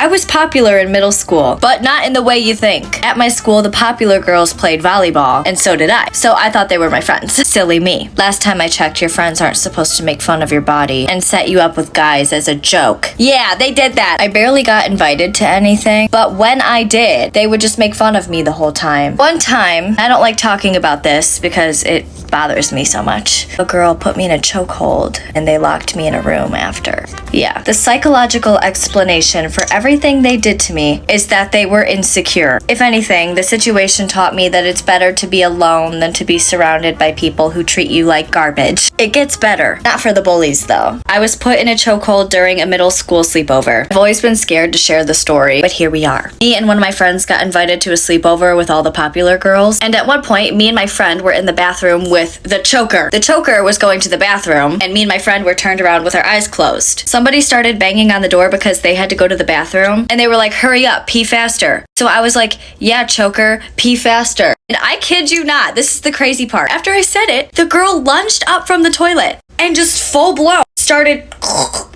I was popular in middle school, but not in the way you think. At my school, the popular girls played volleyball, and so did I. So I thought they were my friends. Silly me. Last time I checked, your friends aren't supposed to make fun of your body and set you up with guys as a joke. Yeah, they did that. I barely got invited to anything, but when I did, they would just make fun of me the whole time. One time, I don't like talking about this because it bothers me so much. A girl put me in a chokehold and they locked me in a room after. Yeah, the psychological explanation for everything they did to me is that they were insecure. If anything, the situation taught me that it's better to be alone than to be surrounded by people who treat you like garbage. It gets better. Not for the bullies though. I was put in a chokehold during a middle school sleepover. I've always been scared to share the story, but here we are. Me and one of my friends got invited to a sleepover with all the popular girls, and at one point, me and my friend were in the bathroom with the choker. The choker was going to the bathroom, and me and my friend were turned around with our eyes closed. Somebody started banging on the door because they had to go to the bathroom, and they were like, hurry up, pee faster. So I was like, yeah, choker, pee faster. And I kid you not, this is the crazy part. After I said it, the girl lunged up from the toilet and just full blown started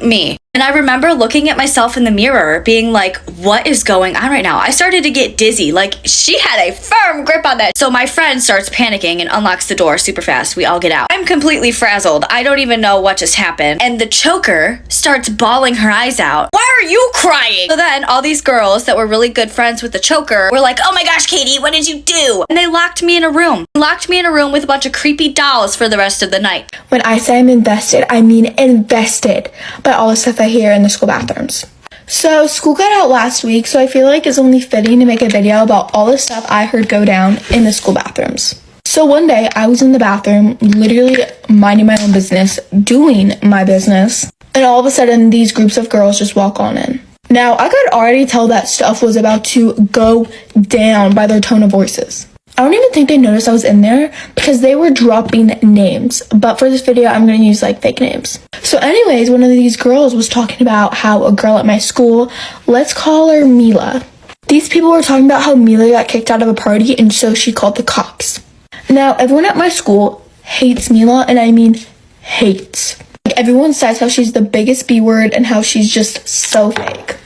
me. And I remember looking at myself in the mirror being like, what is going on right now? I started to get dizzy. Like, she had a firm grip on that. So my friend starts panicking and unlocks the door super fast. We all get out. I'm completely frazzled. I don't even know what just happened. And the choker starts bawling her eyes out. Why are you crying? So then all these girls that were really good friends with the choker were like, oh my gosh, Katie, what did you do? And they locked me in a room. Locked me in a room with a bunch of creepy dolls for the rest of the night. When I say I'm invested, I mean invested by all the stuff I hear in the school bathrooms. So school got out last week, so I feel like it's only fitting to make a video about all the stuff I heard go down in the school bathrooms. So one day I was in the bathroom, literally minding my own business, doing my business, and all of a sudden these groups of girls just walk on in. Now I could already tell that stuff was about to go down by their tone of voices. I don't even think they noticed I was in there because they were dropping names. But for this video, I'm going to use like fake names. So anyways, one of these girls was talking about how a girl at my school, let's call her Mila. These people were talking about how Mila got kicked out of a party and so she called the cops. Now, everyone at my school hates Mila, and I mean hates. Like, everyone says how she's the biggest B word and how she's just so fake.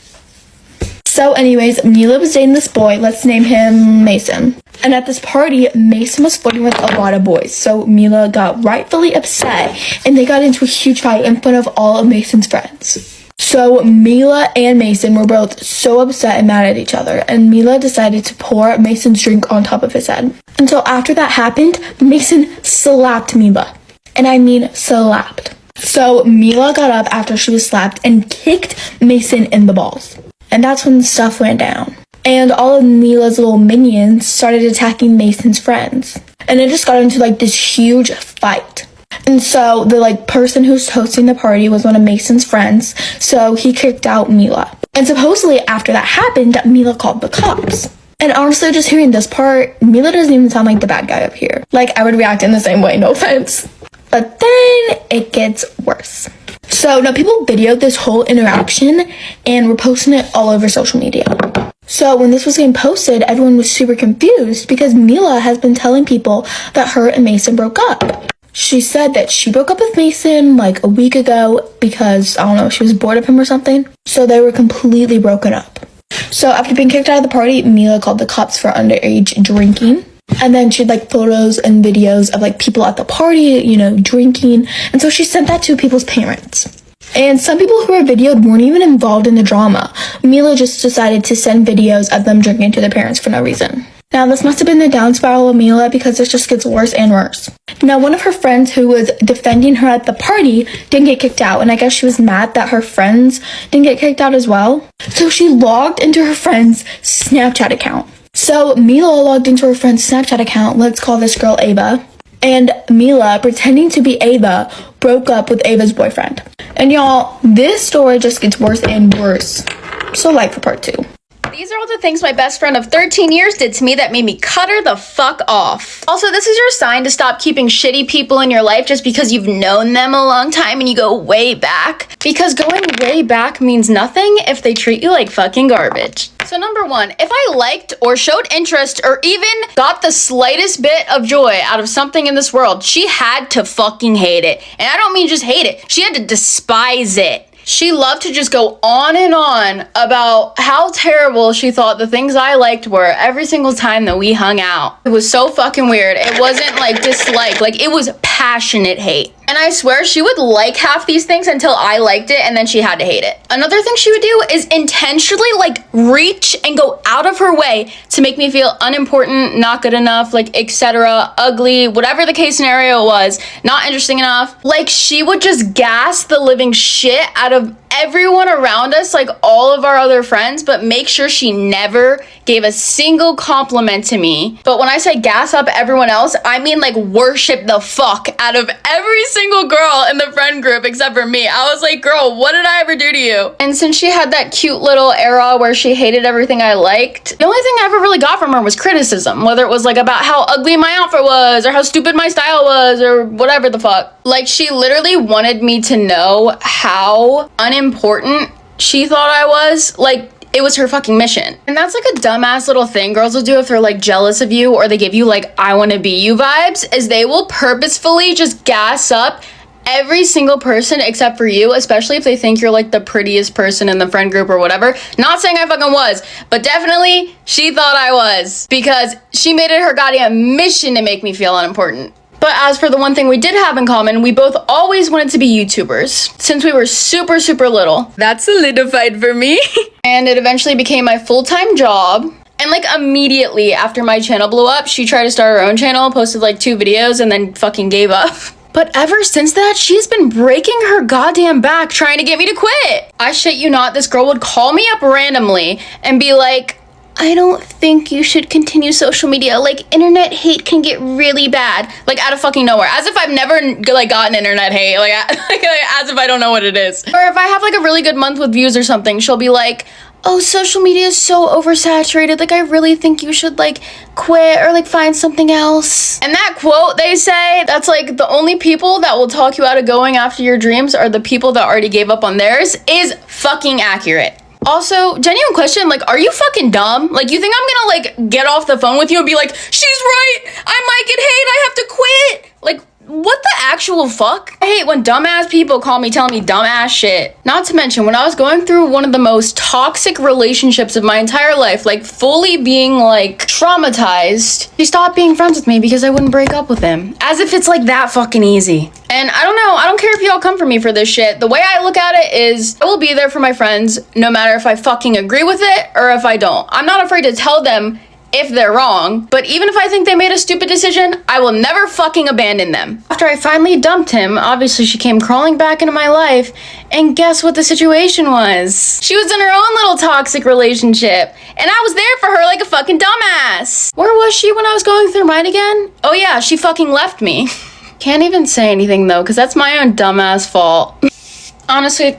So anyways, Mila was dating this boy, let's name him Mason. And at this party, Mason was flirting with a lot of boys. So Mila got rightfully upset and they got into a huge fight in front of all of Mason's friends. So Mila and Mason were both so upset and mad at each other. And Mila decided to pour Mason's drink on top of his head. And so after that happened, Mason slapped Mila. And I mean slapped. So Mila got up after she was slapped and kicked Mason in the balls. And that's when stuff went down. And all of Mila's little minions started attacking Mason's friends. And it just got into like this huge fight. And so the like person who's hosting the party was one of Mason's friends. So he kicked out Mila. And supposedly after that happened, Mila called the cops. And honestly, just hearing this part, Mila doesn't even sound like the bad guy up here. Like, I would react in the same way, no offense. But then it gets worse. So now people videoed this whole interaction and were posting it all over social media. So when this was getting posted, everyone was super confused because Mila has been telling people that her and Mason broke up. She said that she broke up with Mason like a week ago because, I don't know, she was bored of him or something. So they were completely broken up. So after being kicked out of the party, Mila called the cops for underage drinking. And then she had like photos and videos of like people at the party, you know, drinking. And so she sent that to people's parents. And some people who were videoed weren't even involved in the drama. Mila just decided to send videos of them drinking to their parents for no reason. Now, this must have been the down spiral of Mila because this just gets worse and worse. Now, one of her friends who was defending her at the party didn't get kicked out. And I guess she was mad that her friends didn't get kicked out as well. So she logged into her friend's Snapchat account. So Mila logged into her friend's Snapchat account, let's call this girl Ava, and Mila, pretending to be Ava, broke up with Ava's boyfriend. And y'all, this story just gets worse and worse. So like for part 2. These are all the things my best friend of 13 years did to me that made me cut her the fuck off. Also, this is your sign to stop keeping shitty people in your life just because you've known them a long time and you go way back. Because going way back means nothing if they treat you like fucking garbage. So number 1, if I liked or showed interest or even got the slightest bit of joy out of something in this world, she had to fucking hate it. And I don't mean just hate it. She had to despise it. She loved to just go on and on about how terrible she thought the things I liked were every single time that we hung out. It was so fucking weird. It wasn't like dislike, like it was passionate hate. And I swear she would like half these things until I liked it and then she had to hate it. Another thing she would do is intentionally like reach and go out of her way to make me feel unimportant, not good enough, like etc., ugly, whatever the case scenario was, not interesting enough. Like she would just gas the living shit out of everyone around us, like all of our other friends, but make sure she never gave a single compliment to me. But when I say gas up everyone else, I mean like worship the fuck out of every single girl in the friend group except for me. I was like, girl, what did I ever do to you? And since she had that cute little era where she hated everything I liked, the only thing I ever really got from her was criticism, whether it was like about how ugly my outfit was or how stupid my style was or whatever the fuck. Like she literally wanted me to know how unimportant she thought I was. Like it was her fucking mission. And that's like a dumbass little thing girls will do if they're like jealous of you or they give you like I want to be you vibes, is they will purposefully just gas up every single person except for you, especially if they think you're like the prettiest person in the friend group or whatever. Not saying I fucking was, but definitely she thought I was because she made it her goddamn mission to make me feel unimportant. But as for the one thing we did have in common, we both always wanted to be YouTubers since we were super, super little. That solidified for me. And it eventually became my full-time job. And like immediately after my channel blew up, she tried to start her own channel, posted like 2 videos and then fucking gave up. But ever since that, she's been breaking her goddamn back trying to get me to quit. I shit you not, this girl would call me up randomly and be like, I don't think you should continue social media. Like, internet hate can get really bad. Like, out of fucking nowhere. As if I've never, like, gotten internet hate. Like, as if I don't know what it is. Or if I have, like, a really good month with views or something, she'll be like, oh, social media is so oversaturated. Like, I really think you should, like, quit or, like, find something else. And that quote they say, that's, like, the only people that will talk you out of going after your dreams are the people that already gave up on theirs, is fucking accurate. Also, genuine question, like, are you fucking dumb? Like, you think I'm gonna, like, get off the phone with you and be like, she's right, I might get hate, I have to quit? Like, what the actual fuck? I hate when dumbass people call me telling me dumbass shit. Not to mention, when I was going through one of the most toxic relationships of my entire life, like, fully being, like, traumatized, she stopped being friends with me because I wouldn't break up with him. As if it's, like, that fucking easy. And I don't know, I don't care if y'all come for me for this shit. The way I look at it is, I will be there for my friends no matter if I fucking agree with it or if I don't. I'm not afraid to tell them if they're wrong, but even if I think they made a stupid decision, I will never fucking abandon them. After I finally dumped him, obviously she came crawling back into my life, and guess what the situation was? She was in her own little toxic relationship, and I was there for her like a fucking dumbass. Where was she when I was going through mine again? Oh yeah, she fucking left me. Can't even say anything though, because that's my own dumbass fault. Honestly,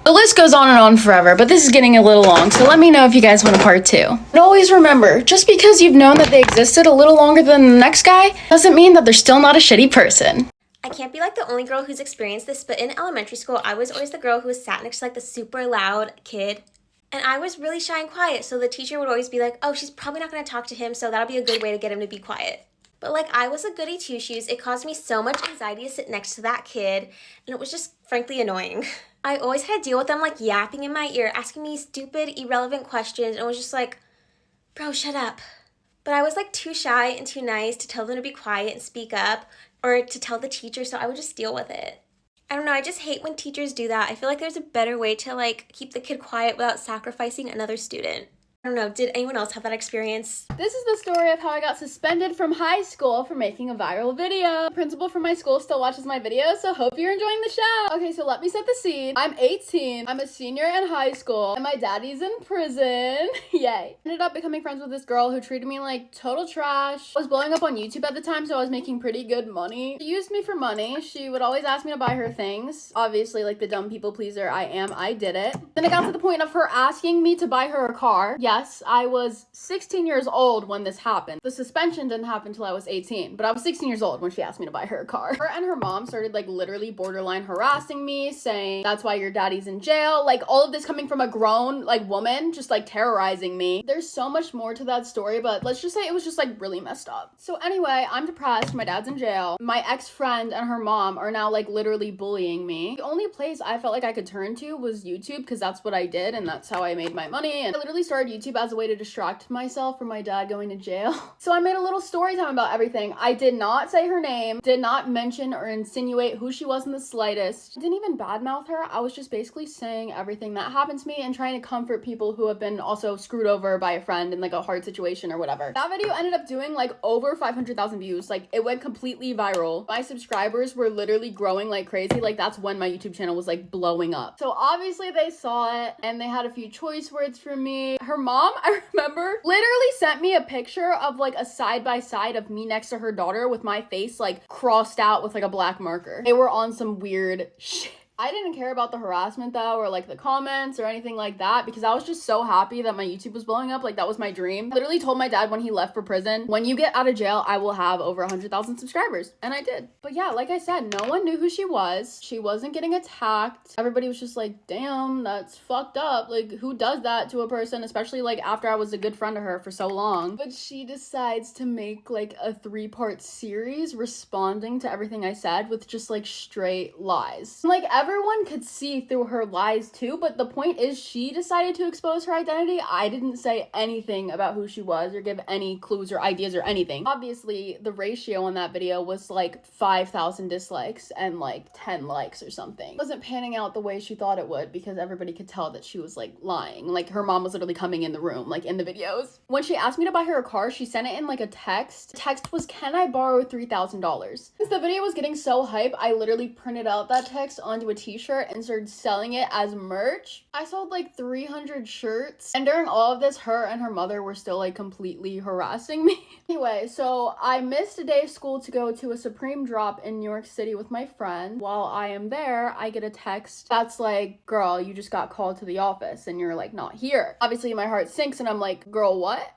the list goes on and on forever, but this is getting a little long, so let me know if you guys want a part 2. And always remember, just because you've known that they existed a little longer than the next guy, doesn't mean that they're still not a shitty person. I can't be like the only girl who's experienced this, but in elementary school, I was always the girl who was sat next to like the super loud kid. And I was really shy and quiet, so the teacher would always be like, oh, she's probably not going to talk to him, so that'll be a good way to get him to be quiet. But like, I was a goody two-shoes. It caused me so much anxiety to sit next to that kid, and it was just frankly annoying. I always had to deal with them like yapping in my ear, asking me stupid, irrelevant questions, and it was just like, bro, shut up. But I was like too shy and too nice to tell them to be quiet and speak up, or to tell the teacher, so I would just deal with it. I don't know, I just hate when teachers do that. I feel like there's a better way to like keep the kid quiet without sacrificing another student. I don't know, did anyone else have that experience? This is the story of how I got suspended from high school for making a viral video. The principal from my school still watches my videos, so hope you're enjoying the show. Okay, so let me set the scene. I'm 18, I'm a senior in high school, and my daddy's in prison. Yay. Ended up becoming friends with this girl who treated me like total trash. I was blowing up on YouTube at the time, so I was making pretty good money. She used me for money. She would always ask me to buy her things. Obviously, like the dumb people pleaser I am, I did it. Then it got to the point of her asking me to buy her a car. Yeah, yes, I was 16 years old when this happened. The suspension didn't happen until I was 18, but I was 16 years old when she asked me to buy her a car. Her and her mom started like literally borderline harassing me, saying that's why your daddy's in jail. Like all of this coming from a grown like woman, just like terrorizing me. There's so much more to that story, but let's just say it was just like really messed up. So anyway, I'm depressed. My dad's in jail. My ex-friend and her mom are now like literally bullying me. The only place I felt like I could turn to was YouTube, because that's what I did and that's how I made my money. And I literally started YouTube as a way to distract myself from my dad going to jail. So I made a little story time about everything. I did not say her name, did not mention or insinuate who she was in the slightest. I didn't even badmouth her. I was just basically saying everything that happened to me and trying to comfort people who have been also screwed over by a friend in like a hard situation or whatever. That video ended up doing like over 500,000 views. Like it went completely viral. My subscribers were literally growing like crazy. Like that's when my YouTube channel was like blowing up. So obviously they saw it and they had a few choice words for me. Her mom, I remember, literally sent me a picture of like a side by side of me next to her daughter with my face like crossed out with like a black marker. They were on some weird shit. I didn't care about the harassment though, or like the comments or anything like that, because I was just so happy that my YouTube was blowing up. Like that was my dream. I literally told my dad when he left for prison, when you get out of jail, I will have over 100,000 subscribers. And I did. But yeah, like I said, no one knew who she was. She wasn't getting attacked. Everybody was just like, damn, that's fucked up. Like who does that to a person, especially like after I was a good friend to her for so long. But she decides to make like a 3-part series responding to everything I said with just like straight lies. Like everyone could see through her lies too, but the point is she decided to expose her identity. I didn't say anything about who she was or give any clues or ideas or anything. Obviously, the ratio on that video was like 5,000 dislikes and like 10 likes or something. It wasn't panning out the way she thought it would, because everybody could tell that she was like lying. Like her mom was literally coming in the room, like in the videos. When she asked me to buy her a car, she sent it in like a text. The text was, can I borrow $3,000? Since the video was getting so hype, I literally printed out that text onto a t-shirt and started selling it as merch. I sold like 300 shirts, and during all of this, her and her mother were still like completely harassing me. Anyway, so I missed a day of school to go to a Supreme drop in New York City with my friend. While I am there, I get a text that's like, girl, you just got called to the office and you're like not here. Obviously my heart sinks and I'm like, girl, what?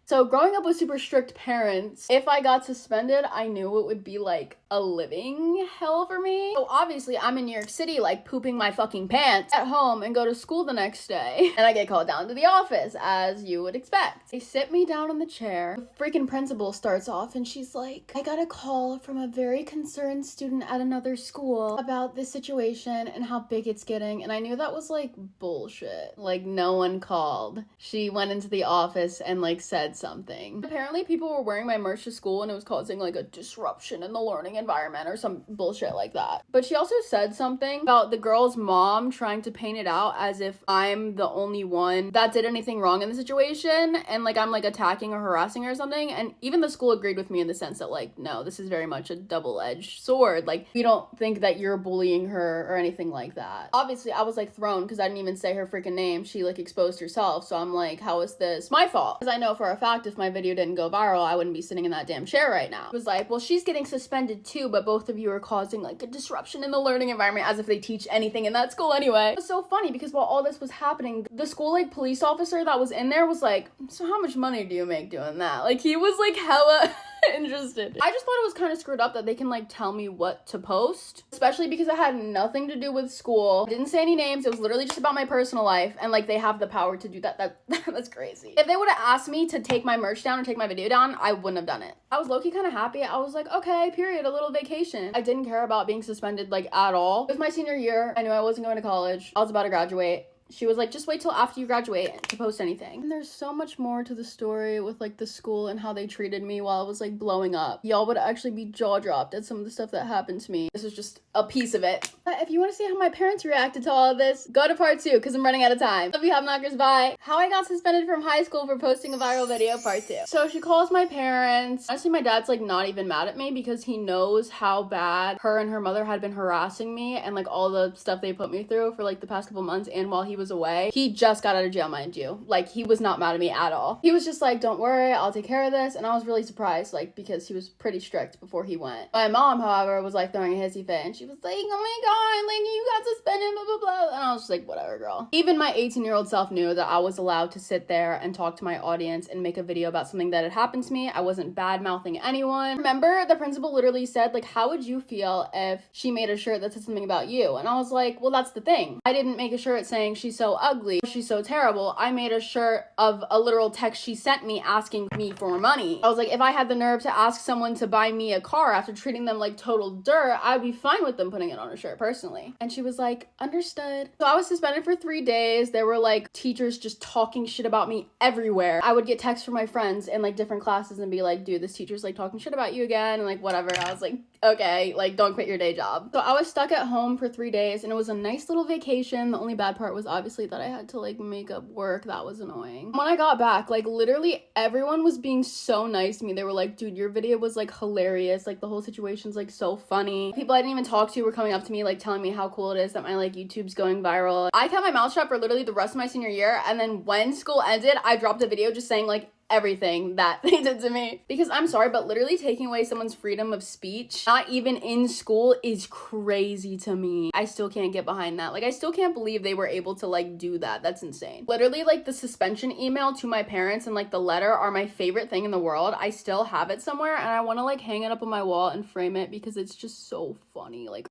So growing up with super strict parents, if I got suspended, I knew it would be like a living hell for me. So obviously I'm in New York City, like pooping my fucking pants at home and go to school the next day. And I get called down to the office, as you would expect. They sit me down in the chair. The freaking principal starts off and she's like, I got a call from a very concerned student at another school about this situation and how big it's getting. And I knew that was like bullshit. Like no one called. She went into the office and like said something. Apparently people were wearing my merch to school and it was causing like a disruption in the learning environment or some bullshit like that. But she also said something about the girl's mom trying to paint it out as if I'm the only one that did anything wrong in the situation and like I'm like attacking or harassing her or something. And even the school agreed with me in the sense that like, no, this is very much a double-edged sword. Like we don't think that you're bullying her or anything like that. Obviously I was like thrown because I didn't even say her freaking name. She like exposed herself. So I'm like, how is this my fault? Because I know for a fact if my video didn't go viral, I wouldn't be sitting in that damn chair right now. It was like, well, she's getting suspended too, but both of you are causing like a disruption in the learning environment, as if they teach anything in that school anyway. It was so funny because while all this was happening, the school like police officer that was in there was like, so how much money do you make doing that? Like he was like hella interested. I just thought it was kind of screwed up that they can like tell me what to post, especially because it had nothing to do with school. I didn't say any names. It was literally just about my personal life, and like they have the power to do that. That's crazy. If they would have asked me to take my merch down or take my video down, I wouldn't have done it. I was low-key kind of happy. I was like, okay, period, a little vacation. I didn't care about being suspended like at all. It was my senior year. I knew I wasn't going to college. I was about to graduate. She was like, just wait till after you graduate to post anything. And there's so much more to the story with like the school and how they treated me while I was like blowing up. Y'all would actually be jaw-dropped at some of the stuff that happened to me. This is just a piece of it. But if you want to see how my parents reacted to all of this, go to part 2 because I'm running out of time. Love you, Hop Knockers, bye. How I got suspended from high school for posting a viral video, part 2. So she calls my parents. Honestly, my dad's like not even mad at me because he knows how bad her and her mother had been harassing me and like all the stuff they put me through for like the past couple months and while he was away. He just got out of jail, mind you. Like, he was not mad at me at all. He was just like, don't worry, I'll take care of this. And I was really surprised, like, because he was pretty strict before he went. My mom, however, was like throwing a hissy fit, and she was like, oh my god, like, you got suspended, blah blah blah. And I was just like, whatever, girl. Even my 18-year-old self knew that I was allowed to sit there and talk to my audience and make a video about something that had happened to me. I wasn't bad mouthing anyone. Remember, the principal literally said, like, how would you feel if she made a shirt that said something about you? And I was like, well, that's the thing. I didn't make a shirt saying she's so ugly, she's so terrible. I made a shirt of a literal text she sent me asking me for money. I was like, if I had the nerve to ask someone to buy me a car after treating them like total dirt, I'd be fine with them putting it on a shirt personally. And she was like, understood. So I was suspended for 3 days. There were like teachers just talking shit about me everywhere. I would get texts from my friends in like different classes and be like, dude, this teacher's like talking shit about you again, and like whatever. I was like, okay, like don't quit your day job. So I was stuck at home for 3 days, and it was a nice little vacation. The only bad part was obviously that I had to like make up work. That was annoying. When I got back, like literally everyone was being so nice to me. They were like, dude, your video was like hilarious. Like the whole situation's like so funny. People I didn't even talk to were coming up to me like telling me how cool it is that my like YouTube's going viral. I kept my mouth shut for literally the rest of my senior year, and then when school ended, I dropped a video just saying like everything that they did to me. Because I'm sorry, but literally taking away someone's freedom of speech, not even in school, is crazy to me. I still can't get behind that. Like, I still can't believe they were able to like do that. That's insane. Literally, like the suspension email to my parents and like the letter are my favorite thing in the world. I still have it somewhere, and I want to like hang it up on my wall and frame it because it's just so funny. Like,